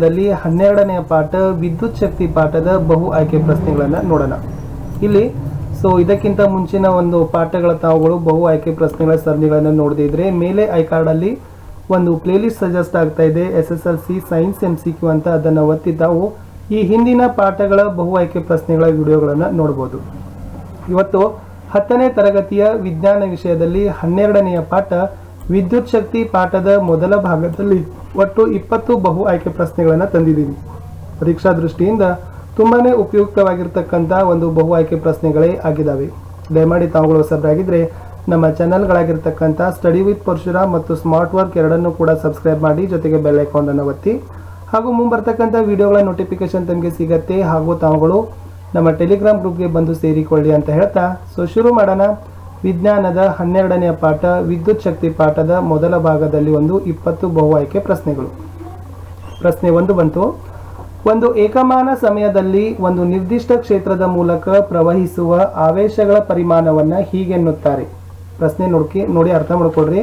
ದಲ್ಲಿ 12ನೇ ಪಾಠ ವಿದ್ಯುತ್ ಶಕ್ತಿ ಪಾಠದ ಬಹು ಆಯ್ಕೆ ಪ್ರಶ್ನೆಗಳನ್ನು ನೋಡೋಣ. ಇಲ್ಲಿ ಇದಕ್ಕಿಂತ ಮುಂಚಿನ ಒಂದು ಪಾಠಗಳ ತಾವುಗಳು ಬಹು ಆಯ್ಕೆ ಪ್ರಶ್ನೆಗಳ ಸರಣಿಗಳನ್ನು ನೋಡದಿದ್ರೆ ಮೇಲೆ ಐ ಕಾರ್ಡ್ ಅಲ್ಲಿ ಒಂದು ಪ್ಲೇಲಿಸ್ಟ್ ಸಜೆಸ್ಟ್ ಆಗ್ತಾ ಇದೆ, SSLC ಸೈನ್ಸ್ MCQ ಅಂತ. ಅದನ್ನು ಒತ್ತಿ ತಾವು ಈ ಹಿಂದಿನ ಪಾಠಗಳ ಬಹು ಆಯ್ಕೆ ಪ್ರಶ್ನೆಗಳ ವಿಡಿಯೋಗಳನ್ನು ನೋಡಬಹುದು. ಇವತ್ತು 10ನೇ ತರಗತಿಯ ವಿಜ್ಞಾನ ವಿಷಯದಲ್ಲಿ 12ನೆಯ ಪಾಠ ವಿದ್ಯುತ್ ಶಕ್ತಿ ಪಾಠದ ಮೊದಲ ಭಾಗದಲ್ಲಿ ಒಟ್ಟು 20 ಬಹು ಆಯ್ಕೆ ಪ್ರಶ್ನೆಗಳನ್ನು ತಂದಿದ್ದೀವಿ. ಪರೀಕ್ಷಾ ದೃಷ್ಟಿಯಿಂದ ತುಂಬಾನೇ ಉಪಯುಕ್ತವಾಗಿರ್ತಕ್ಕಂಥ ಒಂದು ಬಹು ಆಯ್ಕೆ ಪ್ರಶ್ನೆಗಳೇ ಆಗಿದ್ದಾವೆ. ದಯಮಾಡಿ ತಾವುಗಳು ಹೊಸಬರಾಗಿದ್ದರೆ ನಮ್ಮ ಚಾನಲ್ಗಳಾಗಿರ್ತಕ್ಕಂಥ ಸ್ಟಡಿ ವಿತ್ ಪರಶುರಾಮ್ ಮತ್ತು ಸ್ಮಾರ್ಟ್ ವರ್ಕ್ ಎರಡನ್ನೂ ಕೂಡ ಸಬ್ಸ್ಕ್ರೈಬ್ ಮಾಡಿ, ಜೊತೆಗೆ ಬೆಲ್ ಐಕಾನ್ ಅನ್ನು ಒತ್ತಿ. ಹಾಗೂ ಮುಂಬರ್ತಕ್ಕಂಥ ವಿಡಿಯೋಗಳ ನೋಟಿಫಿಕೇಶನ್ ತಮಗೆ ಸಿಗತ್ತೆ. ಹಾಗೂ ತಾವುಗಳು ನಮ್ಮ ಟೆಲಿಗ್ರಾಮ್ ಗ್ರೂಪ್ಗೆ ಬಂದು ಸೇರಿಕೊಳ್ಳಿ ಅಂತ ಹೇಳ್ತಾ ಶುರು ಮಾಡೋಣ. ವಿಜ್ಞಾನದ 12ನೇ ಪಾಠ ವಿದ್ಯುತ್ ಶಕ್ತಿ ಪಾಠದ ಮೊದಲ ಭಾಗದಲ್ಲಿ ಒಂದು 20 ಬಹು ಆಯ್ಕೆ ಪ್ರಶ್ನೆಗಳು. ಪ್ರಶ್ನೆ 1 ಬಂತು. ಒಂದು ಏಕಮಾನ ಸಮಯದಲ್ಲಿ ಒಂದು ನಿರ್ದಿಷ್ಟ ಕ್ಷೇತ್ರದ ಮೂಲಕ ಪ್ರವಹಿಸುವ ಆವೇಶಗಳ ಪರಿಮಾಣವನ್ನು ಹೀಗೆನ್ನುತ್ತಾರೆ. ಪ್ರಶ್ನೆ ನೋಡಿ ಅರ್ಥ ಮಾಡ್ಕೊಳ್ರಿ.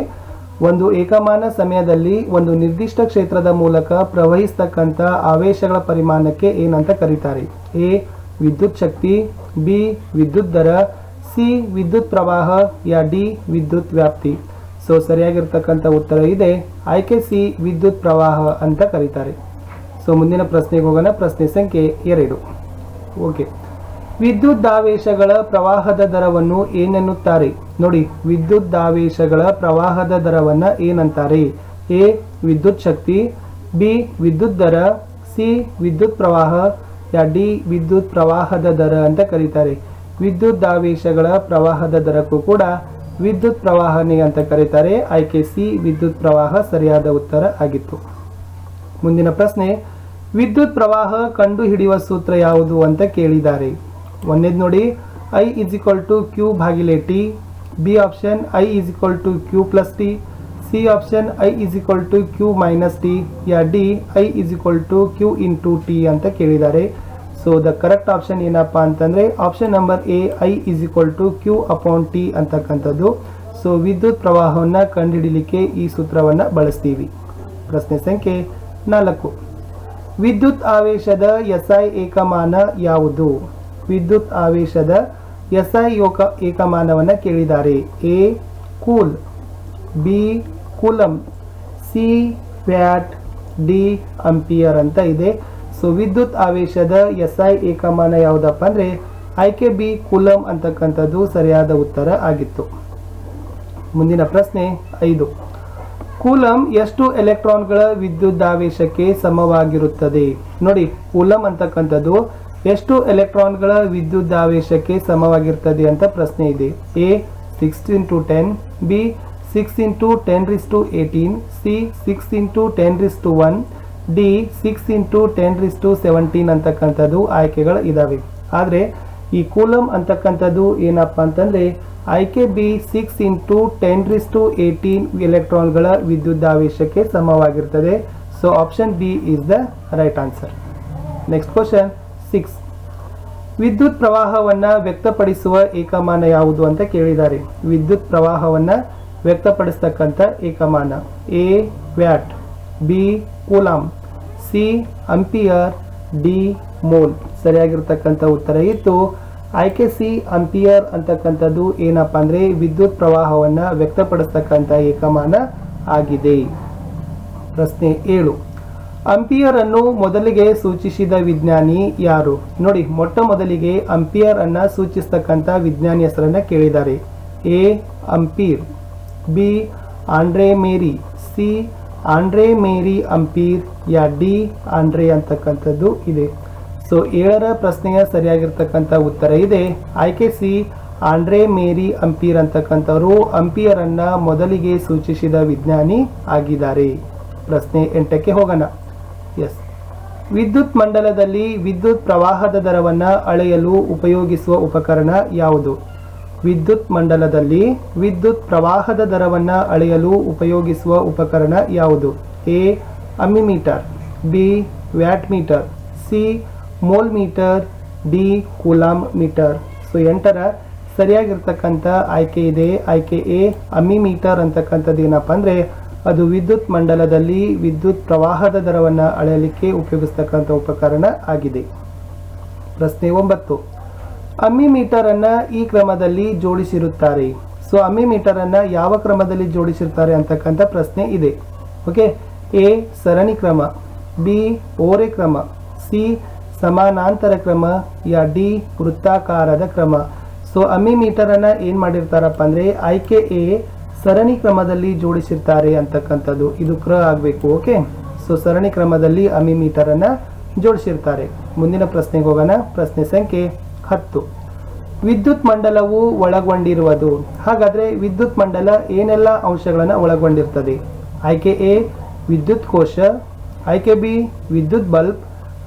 ಒಂದು ಏಕಮಾನ ಸಮಯದಲ್ಲಿ ಒಂದು ನಿರ್ದಿಷ್ಟ ಕ್ಷೇತ್ರದ ಮೂಲಕ ಪ್ರವಹಿಸ್ತಕ್ಕಂಥ ಆವೇಶಗಳ ಪರಿಮಾಣಕ್ಕೆ ಏನಂತ ಕರೀತಾರೆ? ಎ ವಿದ್ಯುತ್ ಶಕ್ತಿ, ಬಿ ವಿದ್ಯುತ್ ದರ, ಸಿ ವಿದ್ಯುತ್ ಪ್ರವಾಹ, ಯಾ ಡಿ ವಿದ್ಯುತ್ ವ್ಯಾಪ್ತಿ. ಸರಿಯಾಗಿರ್ತಕ್ಕಂಥ ಉತ್ತರ ಇದೆ ಆಯ್ಕೆ ಸಿ ವಿದ್ಯುತ್ ಪ್ರವಾಹ ಅಂತ ಕರೀತಾರೆ. ಮುಂದಿನ ಪ್ರಶ್ನೆಗೆ ಹೋಗೋಣ. ಪ್ರಶ್ನೆ ಸಂಖ್ಯೆ 2. ಓಕೆ, ವಿದ್ಯುದಾವೇಶಗಳ ಪ್ರವಾಹದ ದರವನ್ನು ಏನೆನ್ನುತ್ತಾರೆ? ನೋಡಿ, ವಿದ್ಯುದಾವೇಶಗಳ ಪ್ರವಾಹದ ದರವನ್ನು ಏನಂತಾರೆ? ಎ ವಿದ್ಯುತ್ ಶಕ್ತಿ, ಬಿ ವಿದ್ಯುತ್ ದರ, ಸಿ ವಿದ್ಯುತ್ ಪ್ರವಾಹ, ಯಾ ಡಿ ವಿದ್ಯುತ್ ಪ್ರವಾಹದ ದರ ಅಂತ ಕರೀತಾರೆ. ವಿದ್ಯುದಾವೇಶಗಳ ಪ್ರವಾಹದ ದರಕ್ಕೂ ಕೂಡ ವಿದ್ಯುತ್ ಪ್ರವಾಹನೇ ಅಂತ ಕರೀತಾರೆ. ಆಯ್ಕೆ ಸಿ ವಿದ್ಯುತ್ ಪ್ರವಾಹ ಸರಿಯಾದ ಉತ್ತರ ಆಗಿತ್ತು. ಮುಂದಿನ ಪ್ರಶ್ನೆ, ವಿದ್ಯುತ್ ಪ್ರವಾಹ ಕಂಡು ಹಿಡಿಯುವ ಸೂತ್ರ ಯಾವುದು ಅಂತ ಕೇಳಿದ್ದಾರೆ. ಒಂದೇದು ನೋಡಿ, I = Q ಭಾಗಿಲೆ T, B option I = Q + T, C option I = Q - T, yeah D I = Q × T ಅಂತ ಕೇಳಿದ್ದಾರೆ. ದ ಕರೆಕ್ಟ್ ಆಪ್ಷನ್ ಏನಪ್ಪಾ ಅಂತಂದ್ರೆ option number A I = Q/T ಅಂತಕ್ಕಂಥದ್ದು. ವಿದ್ಯುತ್ ಪ್ರವಾಹವನ್ನು ಕಂಡುಹಿಡಿಯಲಿಕ್ಕೆ ಈ ಸೂತ್ರವನ್ನು ಬಳಸ್ತೀವಿ. ಪ್ರಶ್ನೆ ಸಂಖ್ಯೆ 4. ವಿದ್ಯುತ್ ಆವೇಶದ SI ಏಕಮಾನ ಯಾವುದು? ವಿದ್ಯುತ್ ಆವೇಶದ SI ಏಕಮಾನವನ್ನು ಕೇಳಿದ್ದಾರೆ. A cool, B coulomb, C watt, D ampere ಅಂತ ಇದೆ. ವಿದ್ಯುತ್ ಆವೇಶದ SI ಏಕಮಾನ ಯಾವುದಪ್ಪ ಅಂದ್ರೆ ಆಯ್ಕೆ ಬಿ ಕೂಲಮ್ ಅಂತಕ್ಕಂಥದ್ದು ಸರಿಯಾದ ಉತ್ತರ ಆಗಿತ್ತು. ಮುಂದಿನ ಪ್ರಶ್ನೆ 5. ಕೂಲಮ್ ಎಷ್ಟು ಎಲೆಕ್ಟ್ರಾನ್ಗಳ ವಿದ್ಯುದಾವೇಶಕ್ಕೆ ಸಮವಾಗಿರುತ್ತದೆ? ನೋಡಿ, ಕೂಲಮ್ ಅಂತಕ್ಕಂಥದ್ದು ಎಷ್ಟು ಎಲೆಕ್ಟ್ರಾನ್ಗಳ ವಿದ್ಯುದಾವೇಶಕ್ಕೆ ಸಮವಾಗಿರ್ತದೆ ಅಂತ ಪ್ರಶ್ನೆ ಇದೆ. ಎ 6 × 10, ಬಿ 6 × 10⁻18, ಸಿ 6 × 10⁻1, ಡಿ 6 × 10⁻17 ಅಂತಕ್ಕಂಥದ್ದು ಆಯ್ಕೆಗಳು ಇದಾವೆ. ಆದರೆ ಈ ಕೂಲಮ್ ಅಂತಕ್ಕಂಥದ್ದು ಏನಪ್ಪಾ ಅಂತಂದ್ರೆ ಆಯ್ಕೆ ಬಿ 6 × 10⁻18 ಎಲೆಕ್ಟ್ರಾನ್ಗಳ ವಿದ್ಯುದಾವೇಶಕ್ಕೆ ಸಮವಾಗಿರ್ತದೆ. Option B is the right answer. Next question 6. ವಿದ್ಯುತ್ ಪ್ರವಾಹವನ್ನು ವ್ಯಕ್ತಪಡಿಸುವ ಏಕಮಾನ ಯಾವುದು ಅಂತ ಕೇಳಿದ್ದಾರೆ. ವಿದ್ಯುತ್ ಪ್ರವಾಹವನ್ನು ವ್ಯಕ್ತಪಡಿಸ್ತಕ್ಕಂಥ ಏಕಮಾನ A watt, B coulomb, C ampere, D mole. ಸರಿಯಾಗಿರ್ತಕ್ಕಂಥ ಉತ್ತರ ಇತ್ತು ಆಯ್ಕೆ ಸಿ ಆಂಪಿಯರ್ ಅಂತಕ್ಕಂಥದ್ದು ಏನಪ್ಪಾ ಅಂದ್ರೆ ವಿದ್ಯುತ್ ಪ್ರವಾಹವನ್ನು ವ್ಯಕ್ತಪಡಿಸ್ತಕ್ಕಂಥ ಏಕಮಾನ ಆಗಿದೆ. ಪ್ರಶ್ನೆ 7. ಆಂಪಿಯರ್ ಅನ್ನು ಮೊದಲಿಗೆ ಸೂಚಿಸಿದ ವಿಜ್ಞಾನಿ ಯಾರು? ನೋಡಿ, ಮೊಟ್ಟ ಮೊದಲಿಗೆ ಆಂಪಿಯರ್ ಅನ್ನ ಸೂಚಿಸ್ತಕ್ಕಂಥ ವಿಜ್ಞಾನಿ ಹೆಸರನ್ನ ಕೇಳಿದ್ದಾರೆ. A Ampere, B Andre Marie, C Andre Marie Ampere, ಯಾ ಡಿ ಆಂಡ್ರೆ ಅಂತಕ್ಕಂಥದ್ದು ಇದೆ. 7ರ ಪ್ರಶ್ನೆಯ ಸರಿಯಾಗಿರ್ತಕ್ಕಂಥ ಉತ್ತರ ಇದೆ ಆಯ್ಕೆ ಸಿ ಆಂಡ್ರೆ ಮೇರಿ ಆಂಪೀರ್ ಅಂತಕ್ಕಂಥವರು ಆಂಪಿಯರ್ ಅನ್ನ ಮೊದಲಿಗೆ ಸೂಚಿಸಿದ ವಿಜ್ಞಾನಿ ಆಗಿದ್ದಾರೆ. ಪ್ರಶ್ನೆ 8ಕ್ಕೆ ಹೋಗೋಣ. ಎಸ್, ವಿದ್ಯುತ್ ಮಂಡಲದಲ್ಲಿ ವಿದ್ಯುತ್ ಪ್ರವಾಹದ ದರವನ್ನು ಅಳೆಯಲು ಉಪಯೋಗಿಸುವ ಉಪಕರಣ ಯಾವುದು? ವಿದ್ಯುತ್ ಮಂಡಲದಲ್ಲಿ ವಿದ್ಯುತ್ ಪ್ರವಾಹದ ದರವನ್ನು ಅಳೆಯಲು ಉಪಯೋಗಿಸುವ ಉಪಕರಣ ಯಾವುದು? A ammeter, B watt meter, C mole meter, D coulomb meter. 8ರ ಸರಿಯಾಗಿರ್ತಕ್ಕಂಥ ಆಯ್ಕೆ ಇದೆ ಆಯ್ಕೆ ಎ ಅಮ್ಮಿಮೀಟರ್ ಅಂತಕ್ಕಂಥದ್ದು ಏನಪ್ಪ ಅಂದ್ರೆ ಅದು ವಿದ್ಯುತ್ ಮಂಡಲದಲ್ಲಿ ವಿದ್ಯುತ್ ಪ್ರವಾಹದ ದರವನ್ನು ಅಳೆಯಲಿಕ್ಕೆ ಉಪಯೋಗಿಸ್ತಕ್ಕಂಥ ಉಪಕರಣ ಆಗಿದೆ. ಪ್ರಶ್ನೆ 9. ಅಮ್ಮಿಮೀಟರ್ ಅನ್ನ ಈ ಕ್ರಮದಲ್ಲಿ ಜೋಡಿಸಿರುತ್ತಾರೆ. ಸೊ ಅಮ್ಮಿಮೀಟರ್ ಅನ್ನ ಯಾವ ಕ್ರಮದಲ್ಲಿ ಜೋಡಿಸಿರ್ತಾರೆ ಅಂತಕ್ಕಂಥ ಪ್ರಶ್ನೆ ಇದೆ. ಓಕೆ, ಎ ಸರಣಿ ಕ್ರಮ, ಬಿ ಓರೆ ಕ್ರಮ, ಸಿ ಸಮಾನಾಂತರ ಕ್ರಮ, ಯಾ ಡಿ ವೃತ್ತಾಕಾರದ ಕ್ರಮ. ಸೊ ಅಮ್ಮಿಮೀಟರ್ ಅನ್ನ ಏನ್ ಮಾಡಿರ್ತಾರಪ್ಪ ಅಂದ್ರೆ ಆಯ್ಕೆ ಎ ಸರಣಿ ಕ್ರಮದಲ್ಲಿ ಜೋಡಿಸಿರ್ತಾರೆ ಅಂತಕ್ಕಂಥದ್ದು. ಇದು ಕ್ರ ಆಗಬೇಕು. ಓಕೆ, ಸೊ ಸರಣಿ ಕ್ರಮದಲ್ಲಿ ಅಮ್ಮಿಮೀಟರ್ ಅನ್ನ ಜೋಡಿಸಿರ್ತಾರೆ. ಮುಂದಿನ ಪ್ರಶ್ನೆಗೆ ಹೋಗೋಣ. ಪ್ರಶ್ನೆ ಸಂಖ್ಯೆ 10. ವಿದ್ಯುತ್ ಮಂಡಲವು ಒಳಗೊಂಡಿರುವುದು. ಹಾಗಾದ್ರೆ ವಿದ್ಯುತ್ ಮಂಡಲ ಏನೆಲ್ಲ ಅಂಶಗಳನ್ನು ಒಳಗೊಂಡಿರ್ತದೆ? ಆಯ್ಕೆ ಎ ವಿದ್ಯುತ್ ಕೋಶ, ಆಯ್ಕೆ ಬಿ ವಿದ್ಯುತ್ ಬಲ್ಬ್,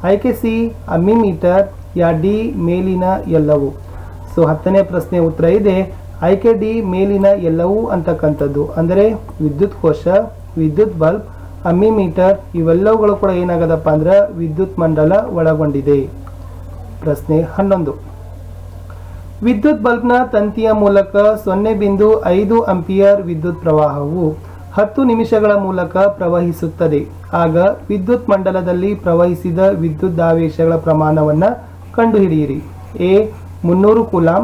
ಆಯ್ಕೆ ಸಿ ಅಮ್ಮಿಮೀಟರ್, ಯಾ ಡಿ ಮೇಲಿನ ಎಲ್ಲವೂ. ಸೊ 10ನೇ ಪ್ರಶ್ನೆ ಉತ್ತರ ಇದೆ ಆಯ್ಕೆ ಡಿ ಮೇಲಿನ ಎಲ್ಲವೂ ಅಂತಕ್ಕಂಥದ್ದು. ಅಂದರೆ ವಿದ್ಯುತ್ ಕೋಶ, ವಿದ್ಯುತ್ ಬಲ್ಬ್, ಅಮ್ಮಿಮೀಟರ್ ಇವೆಲ್ಲವುಗಳು ಕೂಡ ಏನಾಗದಪ್ಪ ಅಂದ್ರೆ ವಿದ್ಯುತ್ ಮಂಡಲ ಒಳಗೊಂಡಿದೆ. ಪ್ರಶ್ನೆ 11. ವಿದ್ಯುತ್ ಬಲ್ಬ್ನ ತಂತಿಯ ಮೂಲಕ 0.5 ಆಂಪಿಯರ್ ವಿದ್ಯುತ್ ಪ್ರವಾಹವು 10 ನಿಮಿಷಗಳ ಮೂಲಕ ಪ್ರವಹಿಸುತ್ತದೆ. ಆಗ ವಿದ್ಯುತ್ ಮಂಡಲದಲ್ಲಿ ಪ್ರವಹಿಸಿದ ವಿದ್ಯುದಾವೇಶಗಳ ಪ್ರಮಾಣವನ್ನು ಕಂಡುಹಿಡಿಯಿರಿ. A 300 coulomb,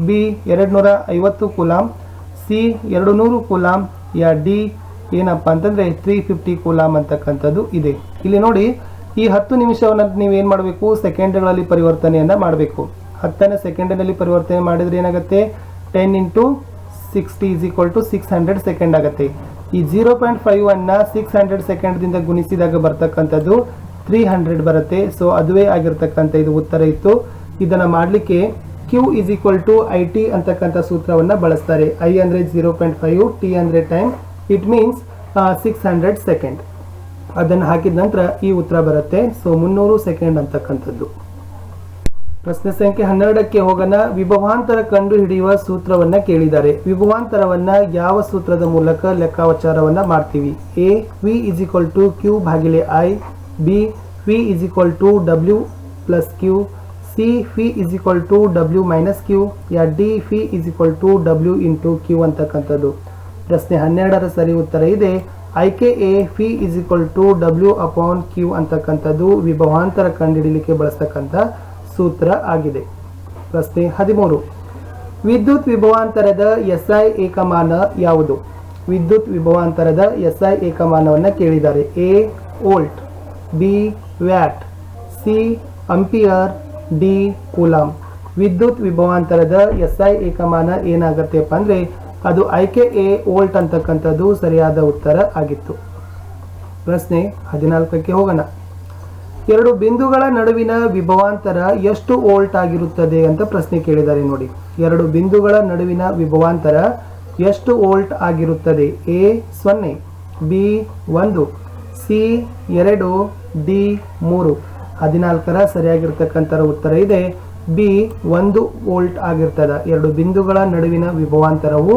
B 250 coulomb, C 200 coulomb, ಯಾ ಡಿ ಏನಪ್ಪ ಅಂತಂದ್ರೆ 350 ಕೂಲಾಂ ಅಂತಕ್ಕಂಥದ್ದು ಇದೆ. ಇಲ್ಲಿ ನೋಡಿ, ಈ 10 ನಿಮಿಷವನ್ನು ನೀವೇನು ಮಾಡಬೇಕು, ಸೆಕೆಂಡ್ಗಳಲ್ಲಿ ಪರಿವರ್ತನೆಯನ್ನ ಮಾಡಬೇಕು. 10ನೇ ಸೆಕೆಂಡಿನಲ್ಲಿ ಪರಿವರ್ತನೆ ಮಾಡಿದ್ರೆ ಏನಾಗುತ್ತೆ, 10 × 60 = 600 ಸೆಕೆಂಡ್ ಆಗುತ್ತೆ. ಈ 0.5 ಅನ್ನ 600 ಸೆಕೆಂಡ್ದಿಂದ ಗುಣಿಸಿದಾಗ ಬರ್ತಕ್ಕಂಥದ್ದು 300 ಬರುತ್ತೆ. ಸೊ ಅದುವೇ ಆಗಿರ್ತಕ್ಕಂಥ ಇದು ಉತ್ತರ ಇತ್ತು. ಇದನ್ನು ಮಾಡಲಿಕ್ಕೆ Q = IT ಅಂತಕ್ಕಂಥ ಸೂತ್ರವನ್ನು ಬಳಸ್ತಾರೆ. I ಅಂದರೆ 0.5, T ಅಂದರೆ ಟೈಮ್, ಇಟ್ ಮೀನ್ಸ್ 600 ಸೆಕೆಂಡ್. ಅದನ್ನು ಹಾಕಿದ ನಂತರ ಈ ಉತ್ತರ ಬರುತ್ತೆ. ಸೊ 300 ಸೆಕೆಂಡ್ ಅಂತಕ್ಕಂಥದ್ದು. ಪ್ರಶ್ನೆ ಸಂಖ್ಯೆ 12ಕ್ಕೆ ಹೋಗೋಣ. ವಿಭವಾಂತರ ಕಂಡು ಹಿಡಿಯುವ ಸೂತ್ರವನ್ನ ಕೇಳಿದ್ದಾರೆ. ವಿಭವಾಂತರವನ್ನ ಯಾವ ಸೂತ್ರದ ಮೂಲಕ ಲೆಕ್ಕಾಚಾರವನ್ನ ಮಾಡ್ತೀವಿ? A V = Q/I, B V = W + Q, C V = W - Q, yeah D V = W × Q ಅಂತಕ್ಕಂಥದ್ದು. ಪ್ರಶ್ನೆ 12ರ ಸರಿ ಉತ್ತರ ಇದೆ ಆಯ್ಕೆ ಎ V = W/Q ಅಂತಕ್ಕಂಥದ್ದು ವಿಭವಾಂತರ ಕಂಡುಹಿಡಿಯಲಿಕ್ಕೆ ಬಳಸ್ತಕ್ಕಂಥ ಸೂತ್ರ ಆಗಿದೆ. ಪ್ರಶ್ನೆ 13. ವಿದ್ಯುತ್ ವಿಭವಾಂತರದ SI ಏಕಮಾನ ಯಾವುದು? ವಿದ್ಯುತ್ ವಿಭವಾಂತರದ SI ಏಕಮಾನವನ್ನು ಕೇಳಿದ್ದಾರೆ. A volt, B watt, C ampere, D coulomb. ವಿದ್ಯುತ್ ವಿಭವಾಂತರದ SI ಏಕಮಾನ ಏನಾಗತ್ತೆಪ್ಪ ಅಂದ್ರೆ ಅದು ಆಯ್ಕೆ ಎ ವೋಲ್ಟ್ ಅಂತಕ್ಕಂಥದ್ದು ಸರಿಯಾದ ಉತ್ತರ ಆಗಿತ್ತು. ಪ್ರಶ್ನೆ 14ಕ್ಕೆ ಹೋಗೋಣ. ಎರಡು ಬಿಂದುಗಳ ನಡುವಿನ ವಿಭವಾಂತರ ಎಷ್ಟು ವೋಲ್ಟ್ ಆಗಿರುತ್ತದೆ ಅಂತ ಪ್ರಶ್ನೆ ಕೇಳಿದ್ದಾರೆ. ನೋಡಿ, ಎರಡು ಬಿಂದುಗಳ ನಡುವಿನ ವಿಭವಾಂತರ ಎಷ್ಟು ವೋಲ್ಟ್ ಆಗಿರುತ್ತದೆ? A 0, B 1, C 2, D 3. 14ರ ಸರಿಯಾಗಿರ್ತಕ್ಕಂಥ ಉತ್ತರ ಇದೆ ಬಿ 1 ವೋಲ್ಟ್ ಆಗಿರ್ತದೆ. ಎರಡು ಬಿಂದುಗಳ ನಡುವಿನ ವಿಭವಾಂತರವು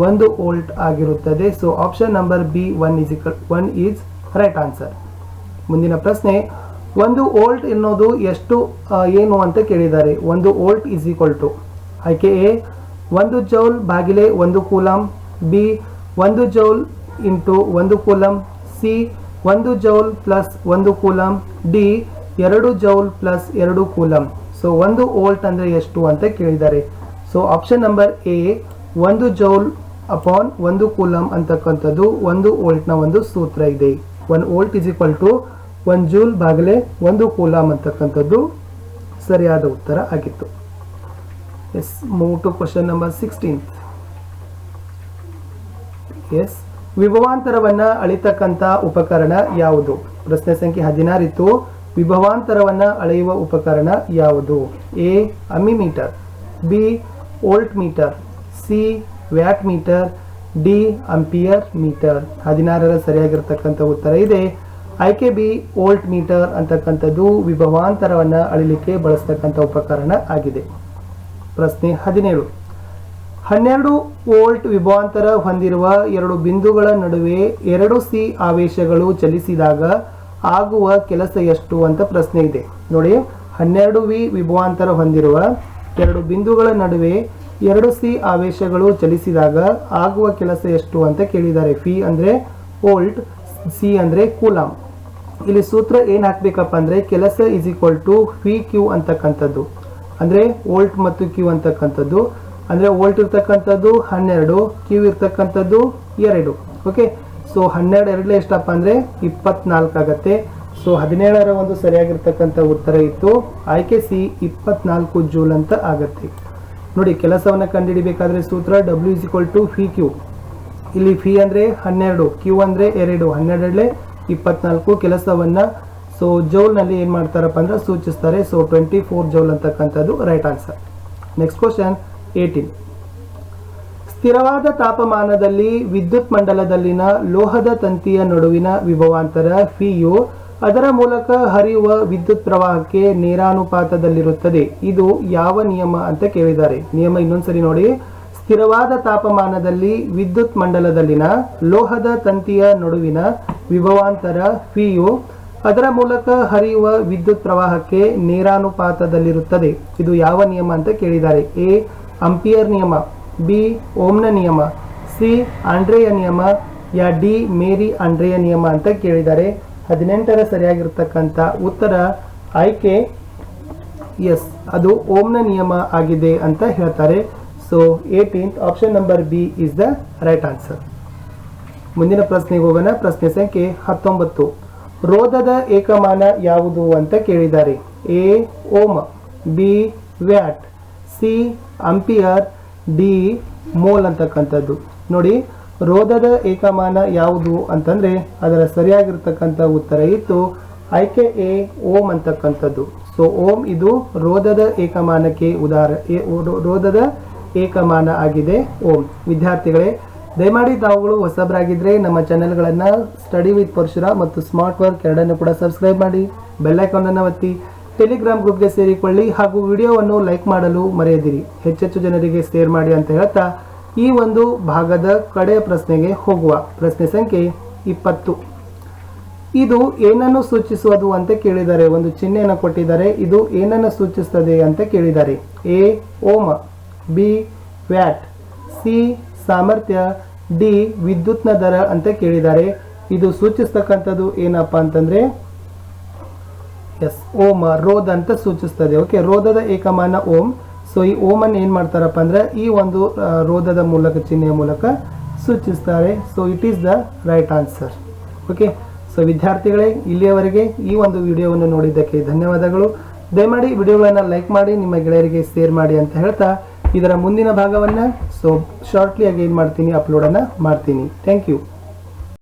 1 ವೋಲ್ಟ್ ಆಗಿರುತ್ತದೆ. So option number B 1 is right answer. ಮುಂದಿನ ಪ್ರಶ್ನೆ, 1 ವೋಲ್ಟ್ ಎನ್ನುವುದು ಎಷ್ಟು ಏನು ಅಂತ ಕೇಳಿದ್ದಾರೆ. 1 ವೋಲ್ಟ್ = ಆಯ್ಕೆ A 1 joule / 1 coulomb, B 1 joule × 1 coulomb, C 1 joule + 1 coulomb, D 2 joule + 2 coulomb. So 1 volt ಅಂದ್ರೆ ಎಷ್ಟು ಅಂತ ಕೇಳಿದ್ದಾರೆ. So option number A 1 joule upon 1 coulomb ಅಂತಕ್ಕಂಥದ್ದು 1 ವೋಲ್ಟ್ನ ಒಂದು ಸೂತ್ರ ಇದೆ. 1 ವೋಲ್ಟ್ = 1 ಜೂಲ್ / 1 ಕೂಲಂ ಅಂತಕ್ಕಂಥದ್ದು ಸರಿಯಾದ ಉತ್ತರ ಆಗಿತ್ತು. Yes, move to question number 16. Yes, ವಿಭವಾಂತರವನ್ನ ಅಳಿತಕ್ಕಂಥ ಉಪಕರಣ ಯಾವುದು? ಪ್ರಶ್ನೆ ಸಂಖ್ಯೆ 16 ಇತ್ತು. ವಿಭವಾಂತರವನ್ನ ಅಳೆಯುವ ಉಪಕರಣ ಯಾವುದು? A ammeter, B volt meter, C watt meter, D ampere meter. 16ರ ಸರಿಯಾಗಿರ್ತಕ್ಕಂಥ ಉತ್ತರ ಇದೆ ಆಯ್ಕೆ ಬಿ ವೋಲ್ಟ್ ಮೀಟರ್ ಅಂತಕ್ಕಂಥದ್ದು ವಿಭವಾಂತರವನ್ನ ಅಳಿಲಿಕ್ಕೆ ಬಳಸ್ತಕ್ಕಂಥ ಉಪಕರಣ ಆಗಿದೆ. ಪ್ರಶ್ನೆ 17. 12 ವೋಲ್ಟ್ ವಿಭವಾಂತರ ಹೊಂದಿರುವ ಎರಡು ಬಿಂದುಗಳ ನಡುವೆ 2 ಸಿ ಆವೇಶಗಳು ಚಲಿಸಿದಾಗ ಆಗುವ ಕೆಲಸ ಎಷ್ಟು ಅಂತ ಪ್ರಶ್ನೆ ಇದೆ. ನೋಡಿ, 12 ವಿ ವಿಭವಾಂತರ ಹೊಂದಿರುವ ಎರಡು ಬಿಂದುಗಳ ನಡುವೆ 2 ಸಿ ಆವೇಶಗಳು ಚಲಿಸಿದಾಗ ಆಗುವ ಕೆಲಸ ಎಷ್ಟು ಅಂತ ಕೇಳಿದ್ದಾರೆ. ಫಿ ಅಂದ್ರೆ ವೋಲ್ಟ್, ಸಿ ಅಂದರೆ ಕೂಲಾಮ್. ಇಲ್ಲಿ ಸೂತ್ರ ಏನು ಹಾಕಬೇಕಪ್ಪ ಅಂದರೆ ಕೆಲಸ is equal to V Q ಅಂತಕ್ಕಂಥದ್ದು, ಅಂದರೆ ವೋಲ್ಟ್ ಮತ್ತು ಕ್ಯೂ ಅಂತಕ್ಕಂಥದ್ದು. ಅಂದರೆ ವೋಲ್ಟ್ ಇರ್ತಕ್ಕಂಥದ್ದು 12, ಕ್ಯೂ ಇರ್ತಕ್ಕಂಥದ್ದು 2. ಓಕೆ, ಸೊ 12 2 ಎಷ್ಟಪ್ಪ ಅಂದರೆ 24 ಆಗುತ್ತೆ. ಸೊ 17ರ ಒಂದು ಸರಿಯಾಗಿರ್ತಕ್ಕಂಥ ಉತ್ತರ ಇತ್ತು. ಆಯ್ಕೆ ಸಿ 24 ಜೂಲ್ ಅಂತ ಆಗುತ್ತೆ. ನೋಡಿ, ಕೆಲಸವನ್ನು ಕಂಡುಹಿಡಿಬೇಕಾದ್ರೆ ಸೂತ್ರ W is equal to V Q. ಇಲ್ಲಿ ಫಿ ಅಂದರೆ 12, ಕ್ಯೂ ಅಂದರೆ 2, 12 24 ಕೆಲಸವನ್ನು ಸೊ ಜೌಲ್ನಲ್ಲಿ ಏನು ಮಾಡ್ತಾರಪ್ಪ ಅಂದ್ರೆ ಸೂಚಿಸ್ತಾರೆ. ಸೊ 24 ಜೌಲ್ ಅಂತಕ್ಕಂಥದ್ದು ರೈಟ್ ಆನ್ಸರ್. Next question 18. ಸ್ಥಿರವಾದ ತಾಪಮಾನದಲ್ಲಿ ವಿದ್ಯುತ್ ಮಂಡಲದಲ್ಲಿನ ಲೋಹದ ತಂತಿಯ ನಡುವಿನ ವಿಭವಾಂತರ ಫಿಯು ಅದರ ಮೂಲಕ ಹರಿಯುವ ವಿದ್ಯುತ್ ಪ್ರವಾಹಕ್ಕೆ ನೇರಾನುಪಾತದಲ್ಲಿರುತ್ತದೆ. ಇದು ಯಾವ ನಿಯಮ ಅಂತ ಕೇಳಿದ್ದಾರೆ. ನಿಯಮ ಇನ್ನೊಂದ್ಸರಿ ನೋಡಿ. ಸ್ಥಿರವಾದ ತಾಪಮಾನದಲ್ಲಿ ವಿದ್ಯುತ್ ಮಂಡಲದಲ್ಲಿನ ಲೋಹದ ತಂತಿಯ ನಡುವಿನ ವಿಭವಾಂತರ ಫಿಯು ಅದರ ಮೂಲಕ ಹರಿಯುವ ವಿದ್ಯುತ್ ಪ್ರವಾಹಕ್ಕೆ ನೇರಾನುಪಾತದಲ್ಲಿರುತ್ತದೆ. ಇದು ಯಾವ ನಿಯಮ ಅಂತ ಕೇಳಿದ್ದಾರೆ. ಎ ಅಂಪಿಯರ್ ನಿಯಮ, ಬಿ ಓಮ್ನ ನಿಯಮ, ಸಿ ಆಂಡ್ರೆಯ ನಿಯಮ, ಯಾ ಡಿ ಮೇರಿ ಆಂಡ್ರೆಯ ನಿಯಮ ಅಂತ ಕೇಳಿದ್ದಾರೆ. 18ರ ಸರಿಯಾಗಿರ್ತಕ್ಕಂಥ ಉತ್ತರ ಆಯ್ಕೆ ಎಸ್, ಅದು ಓಮ್ನ ನಿಯಮ ಆಗಿದೆ ಅಂತ ಹೇಳ್ತಾರೆ. So 18th option number B is the right answer. ಮುಂದಿನ ಪ್ರಶ್ನೆಗೆ ಹೋಗೋಣ. ಪ್ರಶ್ನೆ ಸಂಖ್ಯೆ 19. ರೋಧದ ಏಕಮಾನ ಯಾವುದು ಅಂತ ಕೇಳಿದ್ದಾರೆ. A ohm, B watt, C ampere, D mole ಅಂತಕ್ಕಂಥದ್ದು. ನೋಡಿ, ರೋಧದ ಏಕಮಾನ ಯಾವುದು ಅಂತಂದ್ರೆ ಅದರ ಸರಿಯಾಗಿರ್ತಕ್ಕಂಥ ಉತ್ತರ ಇತ್ತು ಆಯ್ಕೆ ಎ ಓಮ್ ಅಂತಕ್ಕಂಥದ್ದು. ಸೊ ಓಮ್ ಇದು ರೋಧದ ಏಕಮಾನಕ್ಕೆ ರೋಧದ ಏಕಮಾನ ಆಗಿದೆ ಓಮ್. ವಿದ್ಯಾರ್ಥಿಗಳೇ, ದಯಮಾಡಿ ತಾವುಗಳು ಹೊಸಬರಾಗಿದ್ದರೆ ನಮ್ಮ ಚಾನೆಲ್ಗಳನ್ನು ಸ್ಟಡಿ ವಿತ್ ಪರಶುರಾಮ್ ಮತ್ತು ಸ್ಮಾರ್ಟ್ ವರ್ಕ್ ಎರಡನ್ನು ಕೂಡ ಸಬ್ಸ್ಕ್ರೈಬ್ ಮಾಡಿ, ಬೆಲ್ ಐಕಾನ್ ಒತ್ತಿ, ಟೆಲಿಗ್ರಾಮ್ ಗ್ರೂಪ್ಗೆ ಸೇರಿಕೊಳ್ಳಿ ಹಾಗೂ ವಿಡಿಯೋವನ್ನು ಲೈಕ್ ಮಾಡಲು ಮರೆಯದಿರಿ. ಹೆಚ್ಚೆಚ್ಚು ಜನರಿಗೆ ಶೇರ್ ಮಾಡಿ ಅಂತ ಹೇಳ್ತಾ ಈ ಒಂದು ಭಾಗದ ಕಡೆಯ ಪ್ರಶ್ನೆಗೆ ಹೋಗುವ. ಪ್ರಶ್ನೆ ಸಂಖ್ಯೆ 20. ಇದು ಏನನ್ನು ಸೂಚಿಸುವುದು ಅಂತ ಕೇಳಿದ್ದಾರೆ. ಒಂದು ಚಿಹ್ನೆಯನ್ನು ಕೊಟ್ಟಿದ್ದಾರೆ. ಇದು ಏನನ್ನು ಸೂಚಿಸುತ್ತದೆ ಅಂತ ಕೇಳಿದ್ದಾರೆ. A ohm, B watt, C ಸಾಮರ್ಥ್ಯ, ಡಿ ವಿದ್ಯುತ್ನ ದರ ಅಂತ ಕೇಳಿದ್ದಾರೆ. ಇದು ಸೂಚಿಸ್ತಕ್ಕಂಥದ್ದು ಏನಪ್ಪ ಅಂತಂದ್ರೆ ಎಸ್ ಓಮ್, ರೋಧ ಅಂತ ಸೂಚಿಸ್ತದೆ. ಓಕೆ, ರೋಧದ ಏಕಮಾನ ಓಮ್. ಸೊ ಈ ಓಮ್ ಅನ್ನು ಏನ್ ಮಾಡ್ತಾರಪ್ಪ ಅಂದ್ರೆ ಈ ಒಂದು ರೋಧದ ಮೂಲಕ ಚಿಹ್ನೆಯ ಮೂಲಕ ಸೂಚಿಸ್ತಾರೆ. So it is the right answer. Okay, so ವಿದ್ಯಾರ್ಥಿಗಳೇ, ಇಲ್ಲಿಯವರೆಗೆ ಈ ಒಂದು ವಿಡಿಯೋವನ್ನು ನೋಡಿದ್ದಕ್ಕೆ ಧನ್ಯವಾದಗಳು. ದಯಮಾಡಿ ವಿಡಿಯೋಗಳನ್ನು ಲೈಕ್ ಮಾಡಿ, ನಿಮ್ಮ ಗೆಳೆಯರಿಗೆ ಶೇರ್ ಮಾಡಿ ಅಂತ ಹೇಳ್ತಾ ಇದರ ಮುಂದಿನ ಭಾಗವನ್ನು ಸೊ ಶಾರ್ಟ್ಲಿ ಆಗಿ ಏನು ಮಾಡ್ತೀನಿ ಅಪ್ಲೋಡನ್ನು ಮಾಡ್ತೀನಿ. Thank you.